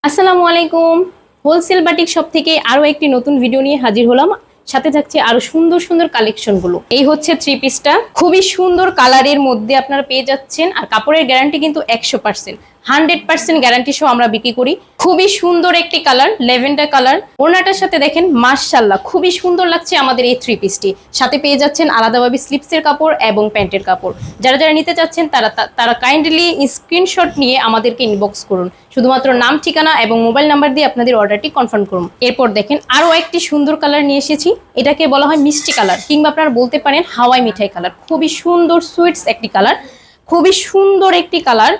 আসসালামু আলাইকুম। Wholesale batik shop থেকে আরো একটি নতুন ভিডিও নিয়ে হাজির হলাম। সাথে থাকছে আরো সুন্দর সুন্দর কালেকশন গুলো। এই হচ্ছে থ্রি পিসটা, খুবই সুন্দর কালারের মধ্যে আপনারা পেয়ে যাচ্ছেন। আর কাপড়ের গ্যারান্টি কিন্তু 100%, 100% গ্যারান্টি সহ আমরা বিক্রি করি। খুবই সুন্দর একটি কালার, ল্যাভেন্ডার কালার। ওড়নাটার সাথে দেখেন মাশাআল্লাহ খুবই সুন্দর লাগছে আমাদের এই থ্রি পিসটি। সাথে পেয়ে যাচ্ছেন আলাদাভাবে স্লিপসের কাপড় এবং প্যান্টের কাপড়। যারা যারা নিতে চাচ্ছেন তারা কাইন্ডলি স্ক্রিনশট নিয়ে আমাদেরকে ইনবক্স করুন। শুধুমাত্র নাম, ঠিকানা এবং মোবাইল নাম্বার দিয়ে আপনাদের অর্ডারটি কনফার্ম করুন। এরপর দেখেন আরো একটি সুন্দর কালার নিয়ে এসেছি। এটাকে বলা হয় মিষ্টি কালার, কিংবা আপনারা বলতে পারেন হাওয়াই মিঠাই কালার। খুবই সুন্দর সুইটস একটি কালার, খুবই সুন্দর একটি কালার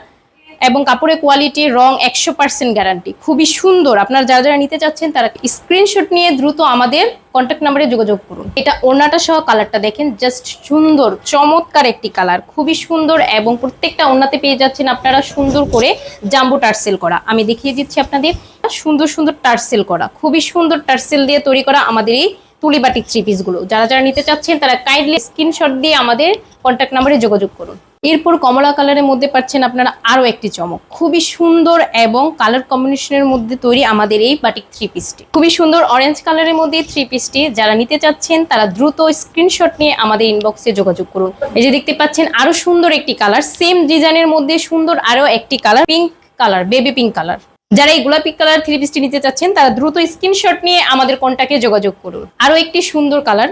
এবং কাপড়ের কোয়ালিটি, রং 100% গ্যারান্টি। খুবই সুন্দর। আপনারা যারা যারা নিতে চাচ্ছেন তারা স্ক্রিনশট নিয়ে দ্রুত আমাদের কন্ট্যাক্ট নাম্বারে যোগাযোগ করুন। এটা ওড়নাটা সহ কালারটা দেখেন, জাস্ট সুন্দর চমৎকার একটি কালার, খুবই সুন্দর। এবং প্রত্যেকটা ওড়নাতে পেয়ে যাচ্ছেন আপনারা সুন্দর করে জাম্বো টার্সেল করা। আমি দেখিয়ে দিচ্ছি আপনাদের, সুন্দর সুন্দর টার্সেল করা, খুবই সুন্দর টার্সেল দিয়ে তৈরি করা আমাদের এই তুলি বাটিক থ্রি পিস গুলো। যারা যারা নিতে চাচ্ছেন তারা কাইন্ডলি স্ক্রিনশট দিয়ে আমাদের কন্ট্যাক্ট নাম্বারে যোগাযোগ করুন। এরপর কমলা কালারের মধ্যে পাচ্ছেন আপনারা আরো একটি চমক, খুবই সুন্দর এবং কালার কম্বিনেশনের মধ্যে তৈরি আমাদের এই বাটিক থ্রি পিসটি। খুবই সুন্দর অরেঞ্জ কালারের মধ্যে থ্রি পিসটি। যারা নিতে চাচ্ছেন তারা দ্রুত স্ক্রিনশট নিয়ে আমাদের ইনবক্সে যোগাযোগ করুন। এই যে দেখতে পাচ্ছেন আরো সুন্দর একটি কালার, সেম ডিজাইনের মধ্যে সুন্দর আরো একটি colour, pink colour, baby pink colour. যারা এই গোলাপি কালার থ্রি পিসটি নিতে চাচ্ছেন তারা দ্রুত স্ক্রিনশট নিয়ে আমাদের কন্টাক্টে যোগাযোগ করুন। আরো একটি সুন্দর কালার,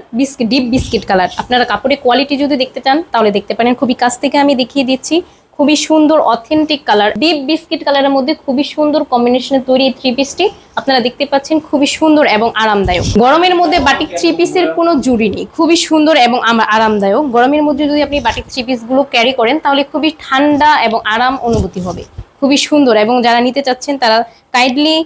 ডিপ বিস্কিট কালার। আপনারা কাপড়ের কোয়ালিটি যদি দেখতে চান তাহলে দেখতে পারেন, খুবই কাছ থেকে আমি দেখিয়ে দিচ্ছি। খুবই সুন্দর অথেন্টিক কালার, ডিপ বিস্কিট কালারের মধ্যে খুবই সুন্দর কম্বিনেশনে তৈরি এই থ্রি পিসটি। আপনারা দেখতে পাচ্ছেন খুবই সুন্দর এবং আরামদায়ক। গরমের মধ্যে বাটিক থ্রি পিসের কোনো জুড়ি নেই, খুবই সুন্দর এবং আরামদায়ক। গরমের মধ্যে যদি আপনি বাটিক থ্রি পিস গুলো ক্যারি করেন তাহলে খুবই ঠান্ডা এবং আরাম অনুভূতি হবে। খুবই সুন্দর। এবং যারা নিতে চাচ্ছেন তারা কাইন্ডলি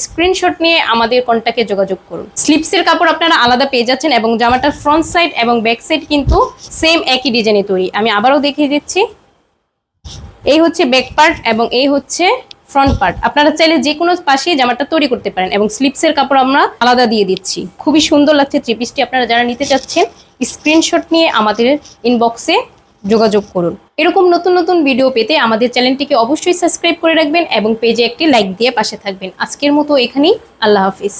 স্ক্রিনশট নিয়ে আমাদের কন্ট্যাক্টে যোগাযোগ করুন। স্লিপসের কাপড় আপনারা আলাদা পেয়ে যাচ্ছেন এবং জামাটার ফ্রন্ট সাইড এবং ব্যাক সাইড কিন্তু সেম একই ডিজাইনে তৈরি। আমি আবারও দেখিয়ে দিচ্ছি, এই হচ্ছে ব্যাক পার্ট এবং এই হচ্ছে ফ্রন্ট পার্ট। আপনারা চাইলে যে কোনো পাশে জামাটা তৈরি করতে পারেন। এবং স্লিপসের কাপড় আমরা আলাদা দিয়ে দিচ্ছি। খুবই সুন্দর লাগছে থ্রি পিসটি। আপনারা যারা নিতে চাচ্ছেন স্ক্রিনশট নিয়ে আমাদের ইনবক্সে যোগাযোগ করুন। এরকম নতুন নতুন ভিডিও পেতে আমাদের চ্যানেলটিকে অবশ্যই সাবস্ক্রাইব করে রাখবেন এবং পেজে একটি লাইক দিয়ে পাশে থাকবেন। আজকের মতো এখানেই, আল্লাহ হাফিজ।